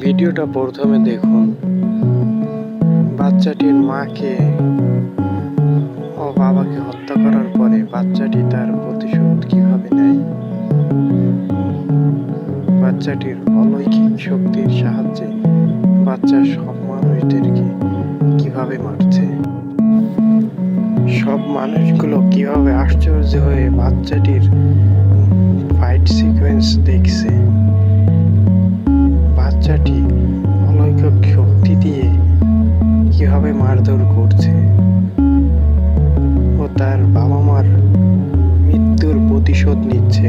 ভিডিওটা প্রথমে দেখুন। বাচ্চাটির মাকে ও বাবাকে হত্যা করার পরে বাচ্চাটি তার প্রতিশোধ কিভাবে নেয়, বাচ্চাটির অলৌকিক শক্তির সাহায্যে বাচ্চা সব মানুষদেরকে কিভাবে মারছে, সব মানুষগুলো কিভাবে আশ্চর্য হয়ে বাচ্চাটির ফাইট সিকোয়েন্স দেখছে, বাচ্চাটি অলৌকিক শক্তি দিয়ে কিভাবে মারধর করছে ও তার বাবা মার মৃত্যুর প্রতিশোধ নিচ্ছে।